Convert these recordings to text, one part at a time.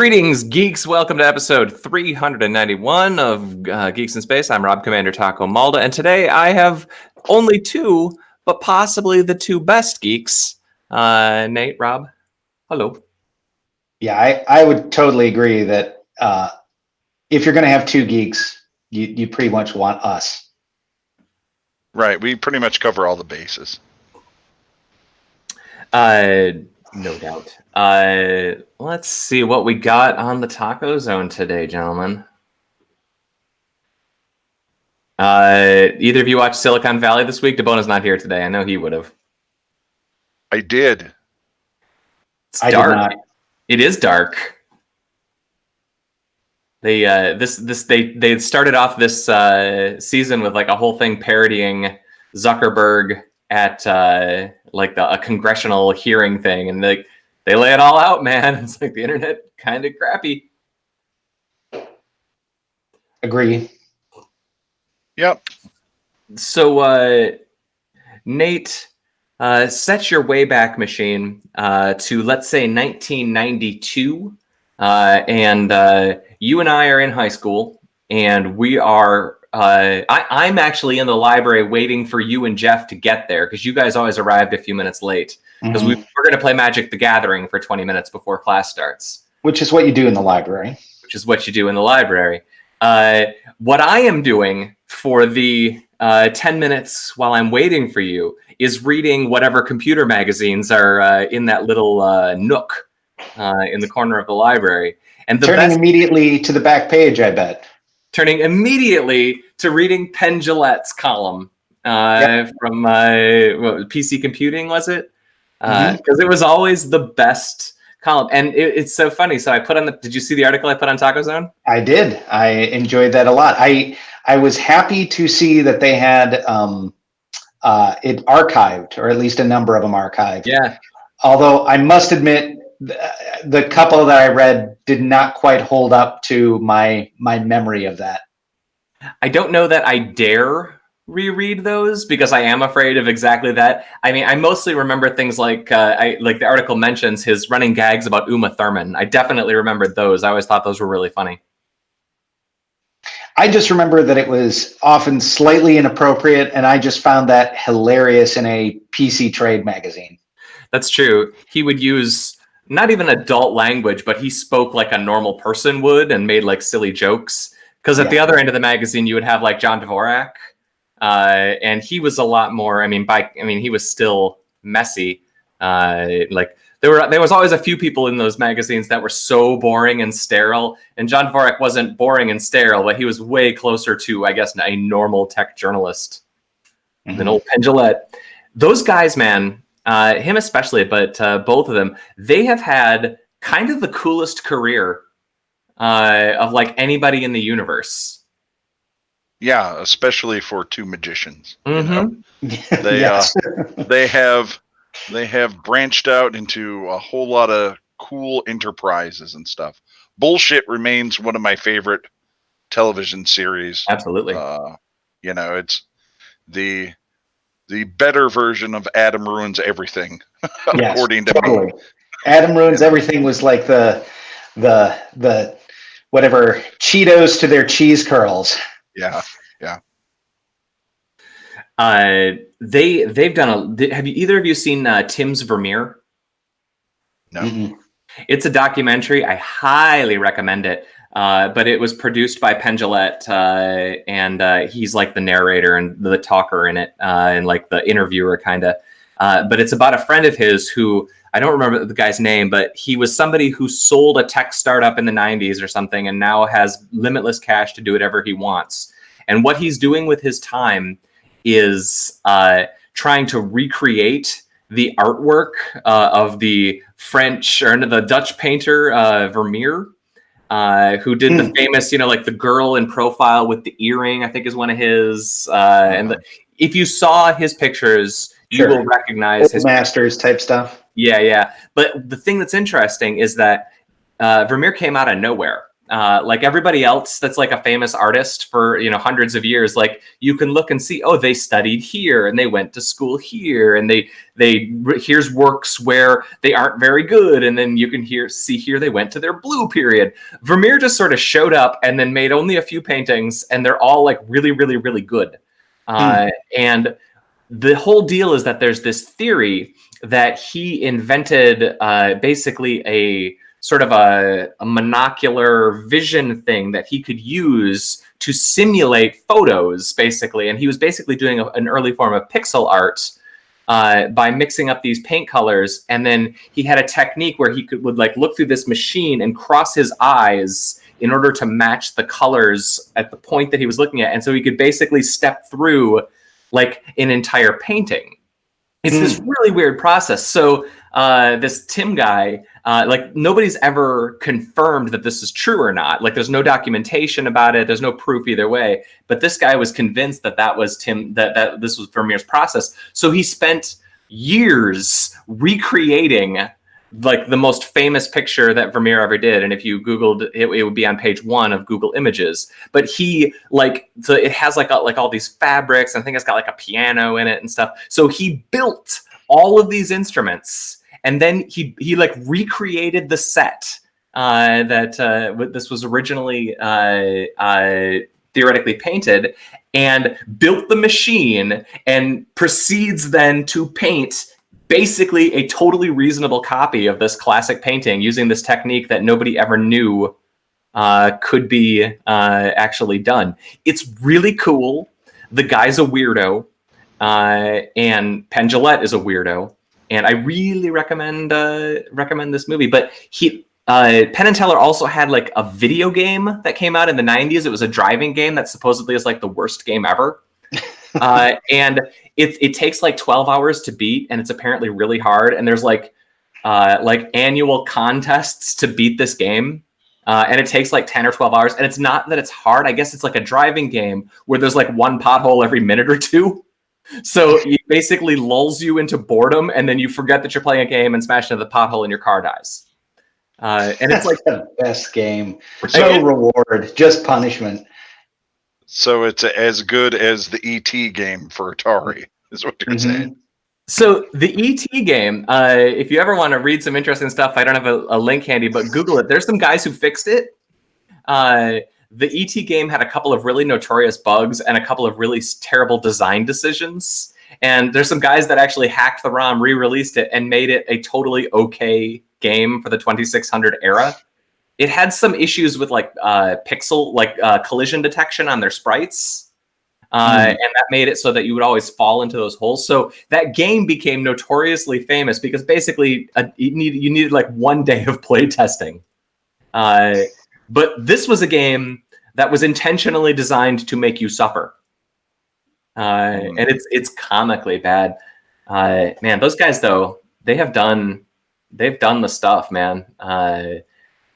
Greetings, geeks. Welcome to episode 391 of Geeks in Space. I'm Rob Commander Taco Malda, and today I have only two, but possibly the two best geeks. Nate, Rob, hello. Yeah, I would totally agree that if you're going to have two geeks, you pretty much want us. Right, we pretty much cover all the bases. No doubt. Let's see what we got on the Taco Zone today, gentlemen. Either of you watched Silicon Valley this week? DeBona's not here today. I know he would have. I did. It's I dark. did not. It is dark. They they started off this season with like a whole thing parodying Zuckerberg at like a congressional hearing thing, and they lay it all out, man. It's like the internet kind of crappy. Agree. Yep. So Nate, set your Wayback Machine to, let's say, 1992, and you and I are in high school, and we are I'm actually in the library waiting for you and Jeff to get there because you guys always arrived a few minutes late because we're going to play Magic the Gathering for 20 minutes before class starts. Which is what you do in the library. Which is what you do in the library. What I am doing for the 10 minutes while I'm waiting for you is reading whatever computer magazines are in that little nook in the corner of the library. And turning immediately to the back page, I bet. Turning immediately to reading Penn Jillette's column from PC Computing, was it? Because it was always the best column. And it's so funny. So I put on did you see the article I put on Taco Zone? I did. I enjoyed that a lot. I was happy to see that they had it archived, or at least a number of them archived. Yeah. Although I must admit, the couple that I read did not quite hold up to my memory of that. I don't know that I dare reread those because I am afraid of exactly that. I mean, I mostly remember things like like the article mentions his running gags about Uma Thurman. I definitely remembered those. I always thought those were really funny. I just remember that it was often slightly inappropriate, and I just found that hilarious in a PC trade magazine. That's true. He would use not even adult language, but he spoke like a normal person would and made like silly jokes. Because at the other end of the magazine, you would have like John Dvorak, and he was a lot more. He was still messy. Like there was always a few people in those magazines that were so boring and sterile. And John Dvorak wasn't boring and sterile, but he was way closer to, I guess, a normal tech journalist than old Penn Jillette. Those guys, man. Him especially, but both of them, they have had kind of the coolest career of like anybody in the universe. Yeah, especially for two magicians. Mm-hmm. You know? They have branched out into a whole lot of cool enterprises and stuff. Bullshit remains one of my favorite television series. Absolutely. You know, it's the better version of Adam Ruins Everything, according to me. Adam Ruins Everything was like the whatever Cheetos to their cheese curls. Yeah. They've done have you either of you seen Tim's Vermeer? No. Mm-mm. It's a documentary. I highly recommend it. But it was produced by Penn Jillette, and he's like the narrator and the talker in it, and like the interviewer kind of. But it's about a friend of his who, I don't remember the guy's name, but he was somebody who sold a tech startup in the 90s or something and now has limitless cash to do whatever he wants. And what he's doing with his time is trying to recreate the artwork of the French or the Dutch painter Vermeer. Who did the famous, like the girl in profile with the earring, I think is one of his. And if you saw his pictures, you will recognize his masters type stuff. Yeah. But the thing that's interesting is that Vermeer came out of nowhere. like everybody else that's like a famous artist for, you know, hundreds of years, like you can look and see, oh, they studied here and they went to school here and here's works where they aren't very good, and then you can see here they went to their blue period. Vermeer just sort of showed up and then made only a few paintings, and they're all like really, really, really good. And the whole deal is that there's this theory that he invented basically a sort of a monocular vision thing that he could use to simulate photos, basically. And he was basically doing an early form of pixel art by mixing up these paint colors. And then he had a technique where he would like look through this machine and cross his eyes in order to match the colors at the point that he was looking at. And so he could basically step through like an entire painting. It's this really weird process. So this Tim guy, like nobody's ever confirmed that this is true or not. Like there's no documentation about it. There's no proof either way. But this guy was convinced that was Tim, that this was Vermeer's process. So he spent years recreating like the most famous picture that Vermeer ever did. And if you Googled it, it would be on page 1 of Google Images. But he so it has like all these fabrics. I think it's got like a piano in it and stuff. So he built all of these instruments, and then he like recreated the set that this was originally theoretically painted, and built the machine, and proceeds then to paint basically a totally reasonable copy of this classic painting using this technique that nobody ever knew could be actually done. It's really cool. The guy's a weirdo, and Penn Jillette is a weirdo, and I really recommend this movie. But Penn and Teller also had like a video game that came out in the 90s. It was a driving game that supposedly is like the worst game ever. And it takes like 12 hours to beat, and it's apparently really hard. And there's like annual contests to beat this game. And it takes like 10 or 12 hours. And it's not that it's hard. I guess it's like a driving game where there's like one pothole every minute or two. So it basically lulls you into boredom, and then you forget that you're playing a game and smash into the pothole and your car dies. And it's like the best game. So reward, just punishment. So it's as good as the ET game for Atari, is what you're saying. So the ET game, if you ever want to read some interesting stuff, I don't have a link handy, but Google it. There's some guys who fixed it. The ET game had a couple of really notorious bugs and a couple of really terrible design decisions. And there's some guys that actually hacked the ROM, re-released it, and made it a totally okay game for the 2600 era. It had some issues with like collision detection on their sprites. And that made it so that you would always fall into those holes. So that game became notoriously famous because basically you needed like 1 day of play testing. But this was a game that was intentionally designed to make you suffer. And it's comically bad. Man, those guys though, they've done the stuff, man.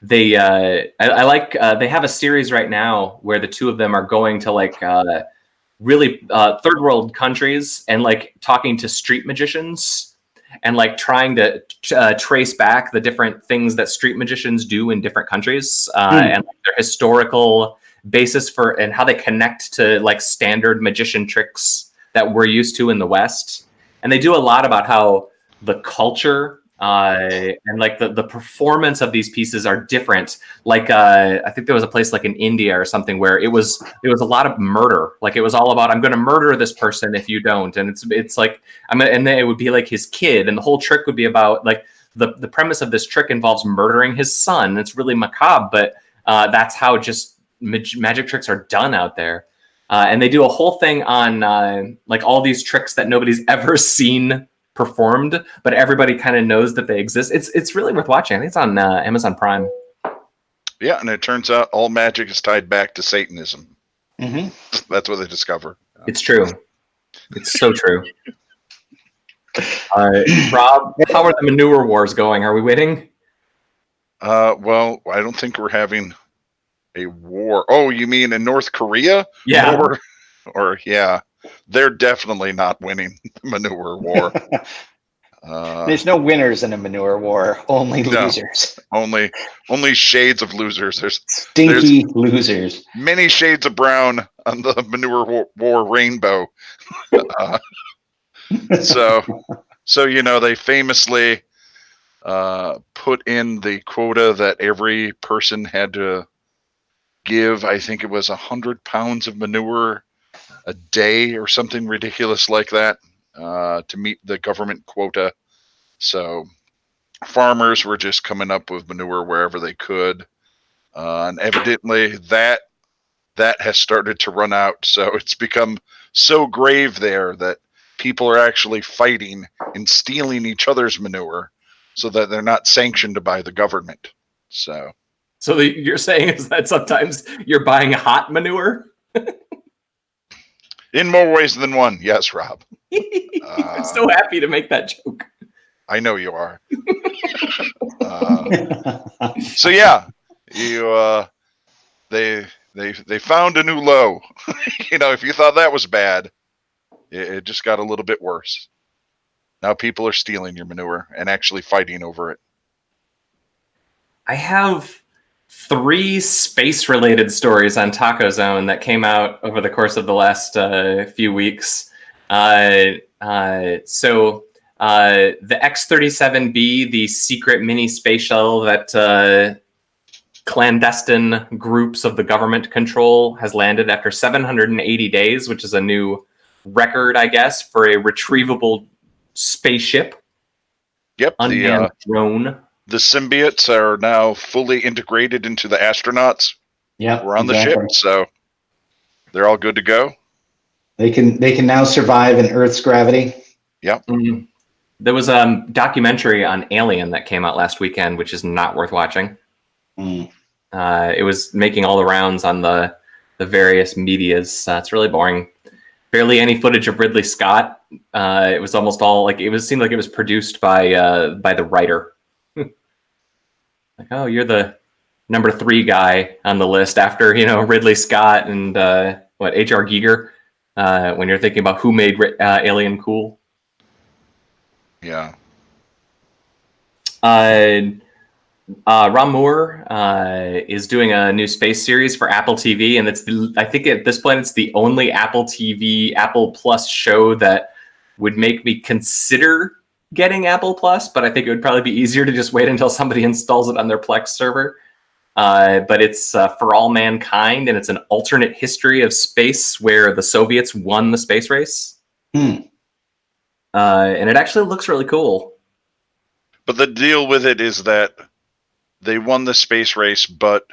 They have a series right now where the two of them are going to like really third world countries and like talking to street magicians and like trying to trace back the different things that street magicians do in different countries and like, their historical basis for and how they connect to like standard magician tricks that we're used to in the West. And they do a lot about how the culture and like the performance of these pieces are different. Like I think there was a place like in India or something where it was a lot of murder. Like it was all about, I'm going to murder this person if you don't. And it's like and then it would be like his kid, and the whole trick would be about like the premise of this trick involves murdering his son. It's really macabre, but that's how just magic tricks are done out there. And they do a whole thing on like all these tricks that nobody's ever seen performed, but everybody kind of knows that they exist. It's really worth watching. I think it's on Amazon Prime. Yeah, and it turns out all magic is tied back to Satanism. That's what they discover. It's true. It's so true. Rob, how are the Manure Wars going? Are we winning? Well, I don't think we're having a war. Oh, you mean in North Korea? Yeah. Or yeah. They're definitely not winning the Manure War. There's no winners in a manure war, only losers. Only shades of losers. There's Stinky losers. many shades of brown on the manure war rainbow. So they famously put in the quota that every person had to give. I think it was 100 pounds of manure a day or something ridiculous like that to meet the government quota. So farmers were just coming up with manure wherever they could, and evidently that has started to run out. So it's become so grave there that people are actually fighting and stealing each other's manure so that they're not sanctioned by the government. So you're saying is that sometimes you're buying hot manure? In more ways than one, yes, Rob. I'm so happy to make that joke. I know you are. So yeah, they found a new low. If you thought that was bad, it just got a little bit worse. Now people are stealing your manure and actually fighting over it. I have 3 space-related stories on Taco Zone that came out over the course of the last few weeks. So the X-37B, the secret mini space shuttle that clandestine groups of the government control, has landed after 780 days, which is a new record, I guess, for a retrievable spaceship. Yep, unmanned drone. The symbiotes are now fully integrated into the astronauts. Yeah, we're on the ship, so they're all good to go. They can now survive in Earth's gravity. Yep. Mm-hmm. There was a documentary on Alien that came out last weekend, which is not worth watching. Mm. It was making all the rounds on the various medias. It's really boring. Barely any footage of Ridley Scott. It was almost all seemed like it was produced by the writer. Like, oh, you're the number 3 guy on the list after Ridley Scott and H.R. Giger. When you're thinking about who made Alien cool. Yeah. Ron Moore is doing a new space series for Apple TV, and I think at this point it's the only Apple TV, Apple Plus show that would make me consider getting Apple Plus, but I think it would probably be easier to just wait until somebody installs it on their Plex server. But it's For All Mankind, and it's an alternate history of space where the Soviets won the space race. And it actually looks really cool. But the deal with it is that they won the space race, but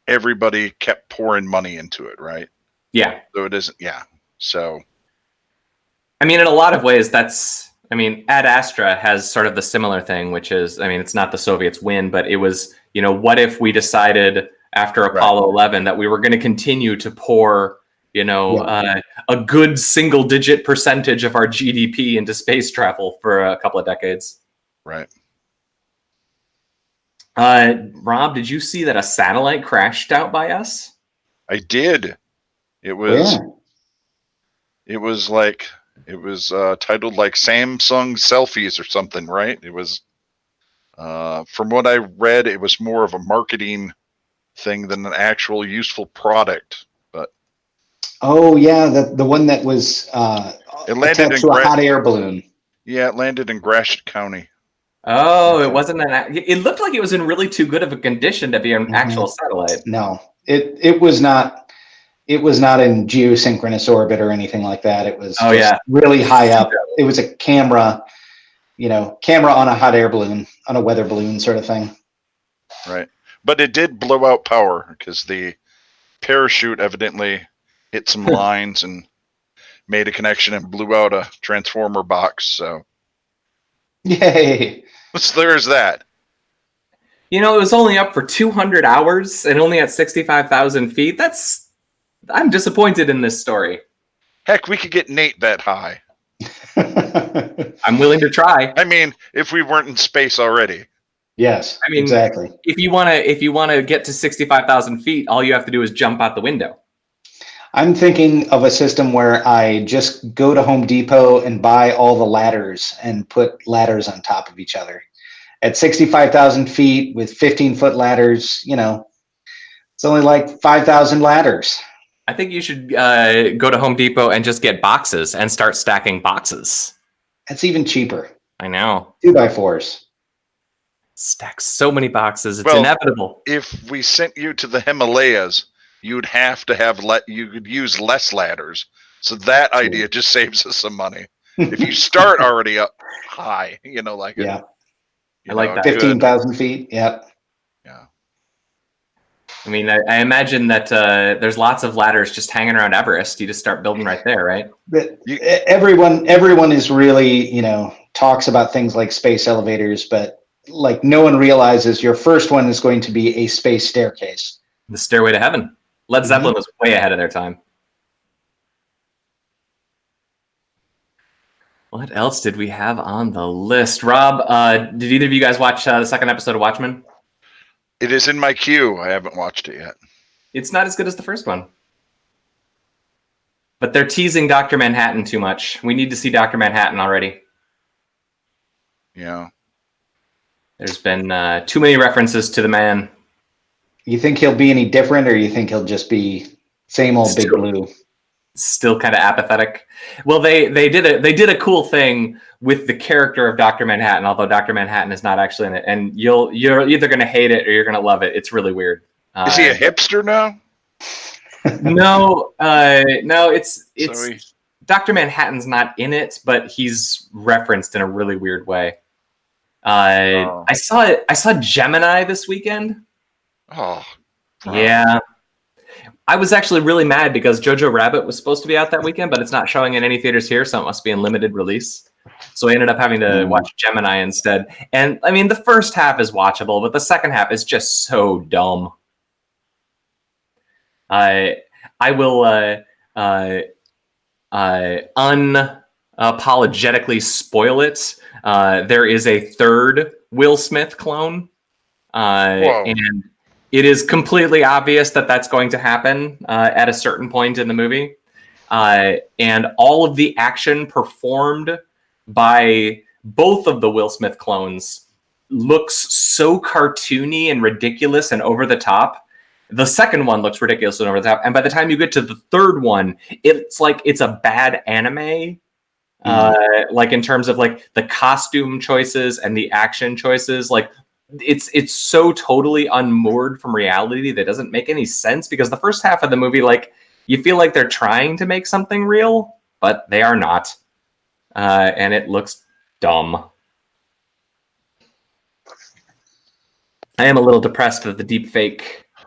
everybody kept pouring money into it, right? Yeah. So it isn't, yeah. So. I mean, in a lot of ways, Ad Astra has sort of the similar thing, which is, it's not the Soviets win, but it was, what if we decided after Apollo 11 that we were going to continue to pour, a good single-digit percentage of our GDP into space travel for a couple of decades. Right. Rob, did you see that a satellite crashed out by us? I did. It was. Yeah. It was titled like Samsung selfies or something, right? It was. From what I read, it was more of a marketing thing than an actual useful product. But. Oh yeah, the one that was it landed attached to a hot air balloon. Yeah, it landed in Gratiot County. Oh, it wasn't it looked like it was in really too good of a condition to be an actual satellite. No, it was not. It was not in geosynchronous orbit or anything like that. It was really high up. It was a camera on a hot air balloon, on a weather balloon sort of thing. Right. But it did blow out power because the parachute evidently hit some lines and made a connection and blew out a transformer box. So. Yay. So there's that. It was only up for 200 hours and only at 65,000 feet. I'm disappointed in this story. Heck, we could get Nate that high. I'm willing to try. If we weren't in space already. Yes, exactly. If you want to get to 65,000 feet, all you have to do is jump out the window. I'm thinking of a system where I just go to Home Depot and buy all the ladders and put ladders on top of each other. At 65,000 feet with 15-foot ladders, it's only like 5,000 ladders. I think you should go to Home Depot and just get boxes and start stacking boxes. That's even cheaper. I know. 2x4s. Stack so many boxes. It's inevitable. If we sent you to the Himalayas, you'd have to you could use less ladders. So that idea just saves us some money. If you start already up high, I like that. 15,000 feet. Yep. Yeah. I mean, I imagine that there's lots of ladders just hanging around Everest. You just start building right there, right? But everyone is really, talks about things like space elevators, but like no one realizes your first one is going to be a space staircase. The Stairway to Heaven. Led Zeppelin was way ahead of their time. What else did we have on the list? Rob, did either of you guys watch the second episode of Watchmen? It is in my queue. I haven't watched it yet. It's not as good as the first one. But they're teasing Dr. Manhattan too much. We need to see Dr. Manhattan already. Yeah. There's been too many references to the man. You think he'll be any different, or you think he'll just be same old Big Blue? Still kind of apathetic. Well, they did a cool thing with the character of Dr. Manhattan, although Dr. Manhattan is not actually in it, and you're either going to hate it or you're going to love it. It's really weird. Is he a hipster now? No, it's Dr. Manhattan's not in it, but he's referenced in a really weird way. I saw Gemini this weekend. Oh. Yeah. I was actually really mad because Jojo Rabbit was supposed to be out that weekend, but it's not showing in any theaters here, so it must be in limited release. So I ended up having to watch Gemini instead. And I mean, the first half is watchable, but the second half is just so dumb. I will unapologetically spoil it. There is a third Will Smith clone, and it is completely obvious that that's going to happen at a certain point in the movie. And all of the action performed by both of the Will Smith clones looks so cartoony and ridiculous and over the top. The second one looks ridiculous and over the top. And by the time you get to the third one, it's like it's a bad anime. Like in terms of like the costume choices and the action choices, like it's so totally unmoored from reality that doesn't make any sense, because the first half of the movie, like, you feel like they're trying to make something real, but they are not. And it looks dumb. I am a little depressed that the deepfake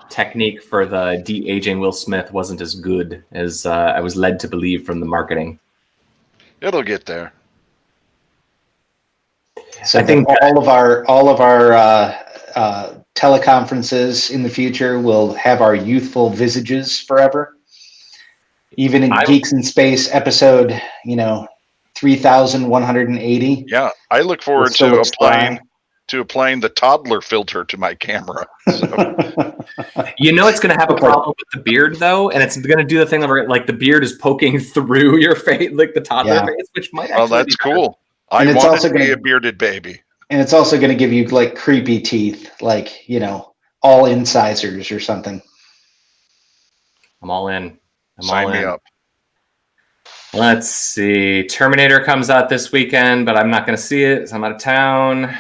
technique for the de-aging Will Smith wasn't as good as I was led to believe from the marketing. It'll get there. So I think all of our teleconferences in the future will have our youthful visages forever. Even in Geeks in Space episode, 3,180. Yeah, I look forward to applying the toddler filter to my camera. So. It's going to have a problem with the beard, though, and it's going to do the thing where like the beard is poking through your face, like the toddler face, which might actually that's be cool. I want to be a bearded baby. And it's also going to give you like creepy teeth, like, all incisors or something. I'm all in. Sign me up. Let's see. Terminator comes out this weekend, but I'm not going to see it, so I'm out of town.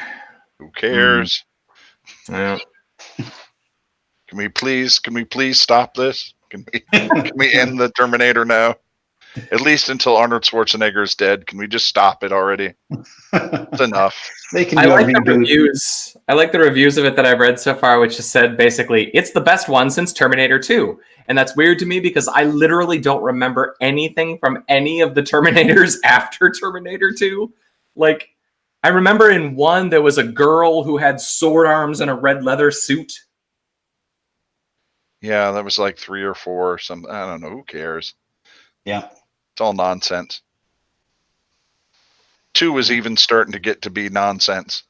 Who cares? Yeah. Can we please stop this? Can we end the Terminator now? At least until Arnold Schwarzenegger is dead. Can we just stop it already? It's enough. I like the reviews. I like the reviews of it that I've read so far, which has said basically it's the best one since Terminator 2. And that's weird to me because I literally don't remember anything from any of the Terminators after Terminator 2. Like, I remember in 1 there was a girl who had sword arms and a red leather suit. Yeah, that was like 3 or 4 or something. I don't know. Who cares? Yeah. It's all nonsense. 2 was even starting to get to be nonsense.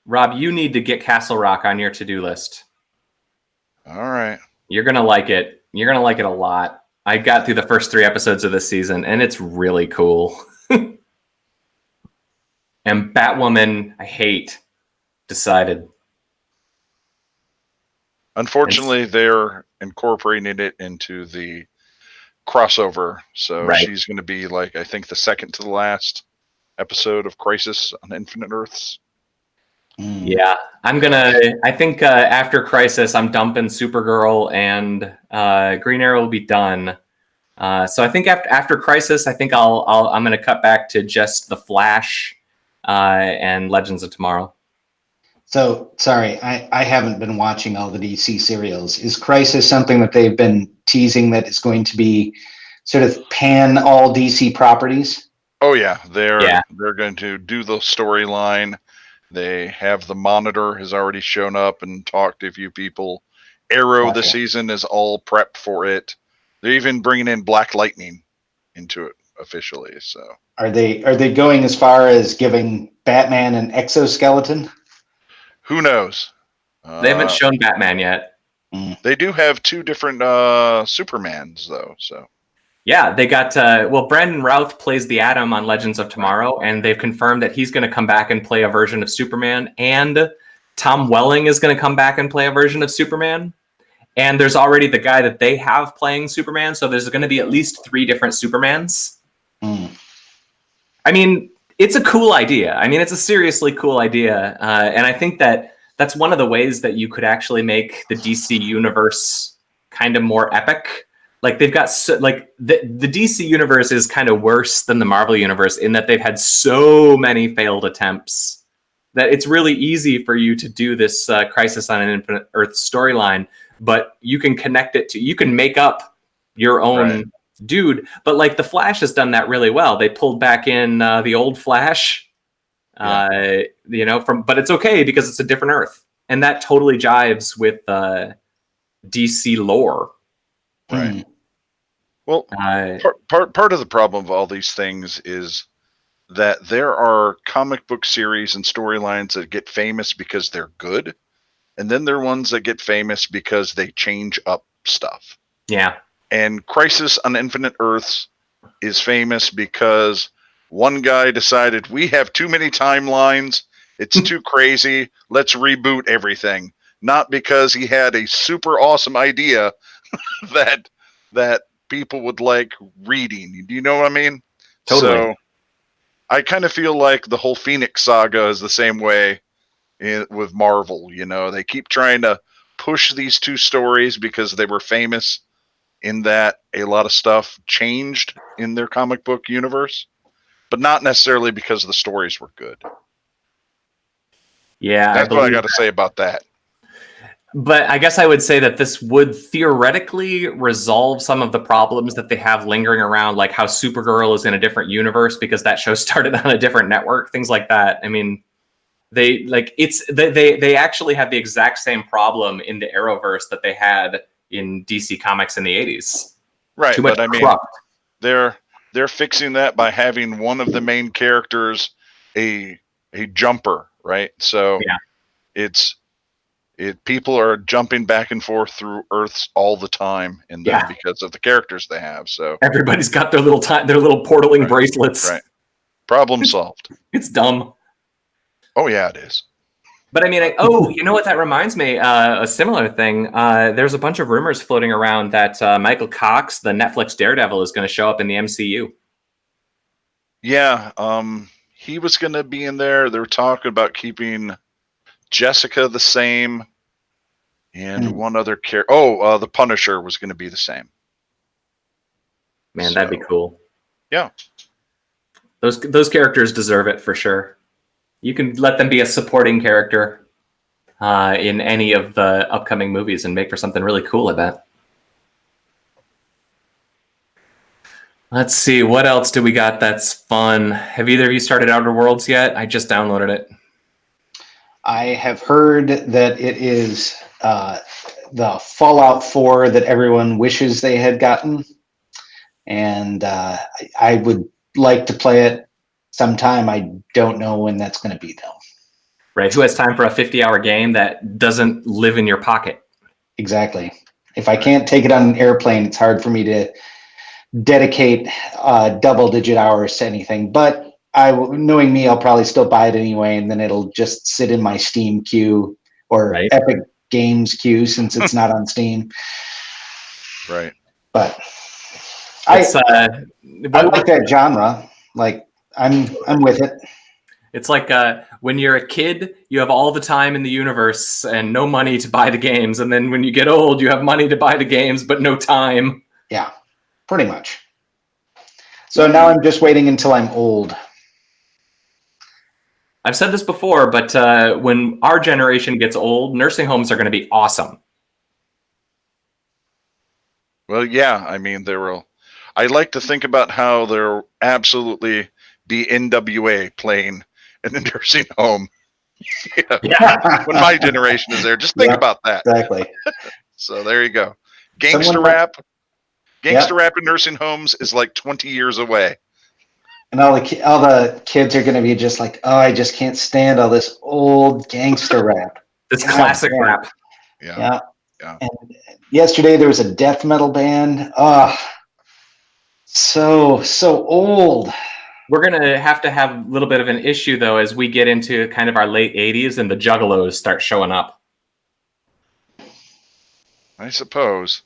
Rob, you need to get Castle Rock on your to-do list. All right. You're going to like it. You're gonna like it a lot. I got through the first 3 episodes of this season, and it's really cool. And Batwoman, I hate. Decided. Unfortunately, they're incorporating it into the crossover, so she's going to be like, I think, the second to the last episode of Crisis on Infinite Earths. Yeah, I think after Crisis, I'm dumping Supergirl, and Green Arrow will be done. So I think after Crisis, I think I'm going to cut back to just The Flash and Legends of Tomorrow. So, sorry, I haven't been watching all the DC serials. Is Crisis something that they've been teasing that is going to be sort of pan all DC properties? Oh, yeah. They're going to do the storyline. They have the Monitor has already shown up and talked to a few people. Arrow this season is all prepped for it. They're even bringing in Black Lightning into it officially. So are they going as far as giving Batman an exoskeleton? Who knows? They haven't shown Batman yet. They do have 2 different Supermans, though. So yeah, they got Brandon Routh plays the Atom on Legends of Tomorrow, and they've confirmed that he's going to come back and play a version of Superman, and Tom Welling is going to come back and play a version of Superman. And there's already the guy that they have playing Superman, so there's going to be at least 3 different Supermans. I mean, it's a cool idea. I mean, it's a seriously cool idea. And I think that's one of the ways that you could actually make the DC universe kind of more epic. Like they've got the DC universe is kind of worse than the Marvel universe in that they've had so many failed attempts that it's really easy for you to do this Crisis on an Infinite Earth storyline, but you can connect it to, you can make up your own dude. But like the Flash has done that really well. They pulled back in the old Flash, but it's okay because it's a different Earth, and that totally jives with DC lore. Right. Well, part of the problem of all these things is that there are comic book series and storylines that get famous because they're good, and then there are ones that get famous because they change up stuff. Yeah. And Crisis on Infinite Earths is famous because one guy decided we have too many timelines. It's too crazy. Let's reboot everything. Not because he had a super awesome idea that people would like reading. Do you know what I mean? Totally. So I kind of feel like the whole Phoenix saga is the same way with Marvel. You know, they keep trying to push these 2 stories because they were famous in that a lot of stuff changed in their comic book universe, but not necessarily because the stories were good. Yeah, that's what I got to say about that. But I guess I would say that this would theoretically resolve some of the problems that they have lingering around, like how Supergirl is in a different universe because that show started on a different network, things like that. I mean, they actually have the exact same problem in the Arrowverse that they had in DC Comics in the 80s. Right, but I mean, they're fixing that by having one of the main characters a jumper, right? So people are jumping back and forth through Earths all the time in them because of the characters they have. So everybody's got their little portaling bracelets. Right. Problem solved. It's dumb. Oh yeah, it is. But I mean, you know what? That reminds me, a similar thing. There's a bunch of rumors floating around that Michael Cox, the Netflix Daredevil, is going to show up in the MCU. Yeah, he was going to be in there. They were talking about keeping Jessica the same, and one other character. The Punisher was going to be the same. Man, that'd be cool. Yeah, those characters deserve it for sure. You can let them be a supporting character in any of the upcoming movies and make for something really cool, I bet. Let's see, what else do we got that's fun? Have either of you started Outer Worlds yet? I just downloaded it. I have heard that it is the Fallout 4 that everyone wishes they had gotten. And I would like to play it sometime. I don't know when that's going to be, though. Right. Who has time for a 50-hour game that doesn't live in your pocket? Exactly. If I can't take it on an airplane, it's hard for me to dedicate double-digit hours to anything. But knowing me, I'll probably still buy it anyway, and then it'll just sit in my Steam queue or Epic Games queue since it's not on Steam. Right. But I like that genre. Like I'm with it. It's like when you're a kid, you have all the time in the universe and no money to buy the games. And then when you get old, you have money to buy the games, but no time. Yeah, pretty much. So now I'm just waiting until I'm old. I've said this before, but when our generation gets old, nursing homes are going to be awesome. Well, yeah, I mean, I like to think about how there will absolutely be NWA playing in a nursing home. When my generation is there, just think about that. Exactly. So there you go. Gangster rap in nursing homes is like 20 years away. And all the kids are going to be just like, oh, I just can't stand all this old gangster rap. This classic rap. Yeah. And yesterday there was a death metal band. Oh, so old. We're going to have a little bit of an issue, though, as we get into kind of our late 80s and the juggalos start showing up. I suppose.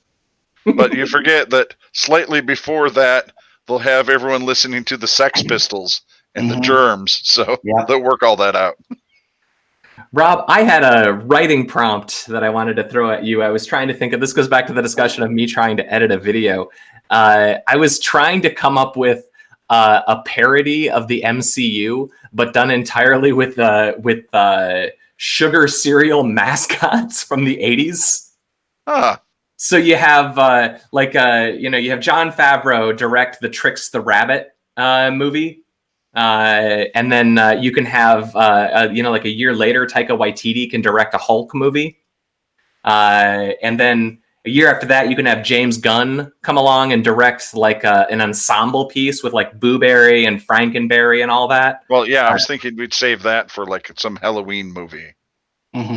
But you forget that slightly before that, they'll have everyone listening to the Sex Pistols and the Germs. So they'll work all that out. Rob, I had a writing prompt that I wanted to throw at you. I was trying to think of, this goes back to the discussion of me trying to edit a video. I was trying to come up with a parody of the MCU, but done entirely with sugar cereal mascots from the 80s. So you have you have Jon Favreau direct the Trix the Rabbit movie. And then you can have, like a year later, Taika Waititi can direct a Hulk movie. And then a year after that, you can have James Gunn come along and direct like an ensemble piece with like Boo Berry and Frankenberry and all that. Well, yeah, I was thinking we'd save that for like some Halloween movie.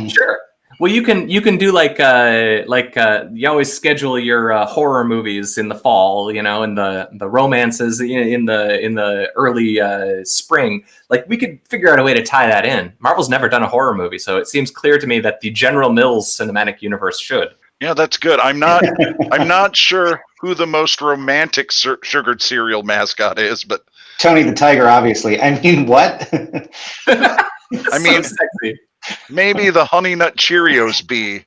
Sure. Well, you can do like you always schedule your horror movies in the fall, and the romances in the early spring. Like we could figure out a way to tie that in. Marvel's never done a horror movie, so it seems clear to me that the General Mills cinematic universe should. Yeah, that's good. I'm not sure who the most romantic sugared cereal mascot is, but Tony the Tiger, obviously. I mean, what? I mean, so sexy. Maybe the Honey Nut Cheerios bee.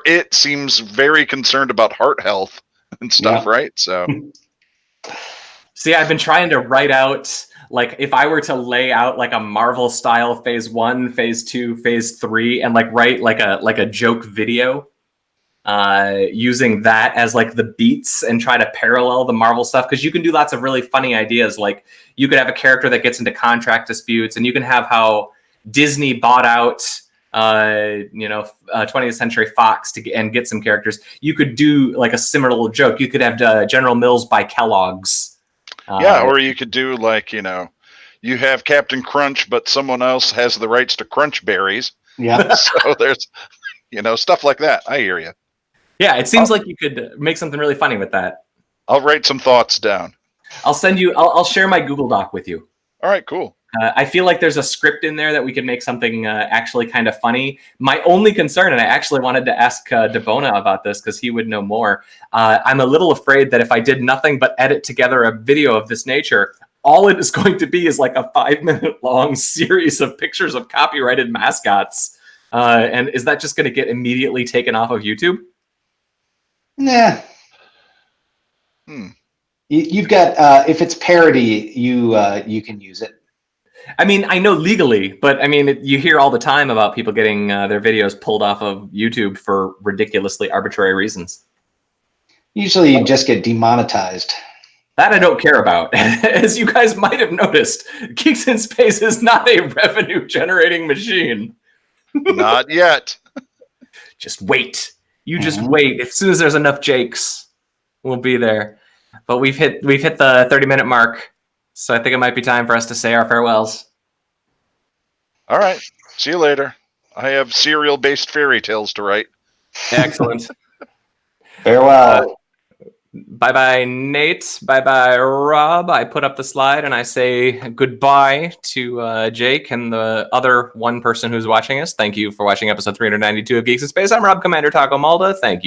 It seems very concerned about heart health and stuff, right? So, see, I've been trying to write out, like, if I were to lay out like a Marvel style phase 1, phase 2, phase 3, and like write like a joke video, using that as like the beats and try to parallel the Marvel stuff, because you can do lots of really funny ideas. Like you could have a character that gets into contract disputes, and you can have how Disney bought out 20th Century Fox and get some characters. You could do like a similar joke. You could have General Mills buy Kellogg's. Or you could do like, you have Captain Crunch, but someone else has the rights to Crunch Berries. Yeah. So there's, stuff like that. I hear you. Yeah, it seems like you could make something really funny with that. I'll write some thoughts down. I'll share my Google Doc with you. All right, cool. I feel like there's a script in there that we could make something actually kind of funny. My only concern, and I actually wanted to ask DeBona about this because he would know more. I'm a little afraid that if I did nothing but edit together a video of this nature, all it is going to be is like a 5-minute long series of pictures of copyrighted mascots. And is that just going to get immediately taken off of YouTube? Nah. You've got if it's parody, you can use it. I mean, I know legally, but I mean, you hear all the time about people getting their videos pulled off of YouTube for ridiculously arbitrary reasons. Usually, you just get demonetized. That I don't care about. As you guys might have noticed, Geeks in Space is not a revenue-generating machine. Not yet. Just wait. You just wait. As soon as there's enough Jakes, we'll be there. But we've hit the 30-minute mark, so I think it might be time for us to say our farewells. All right. See you later. I have cereal-based fairy tales to write. Excellent. Farewell. Bye-bye, Nate. Bye-bye, Rob. I put up the slide and I say goodbye to Jake and the other one person who's watching us. Thank you for watching episode 392 of Geeks in Space. I'm Rob Commander Taco Malda. Thank you.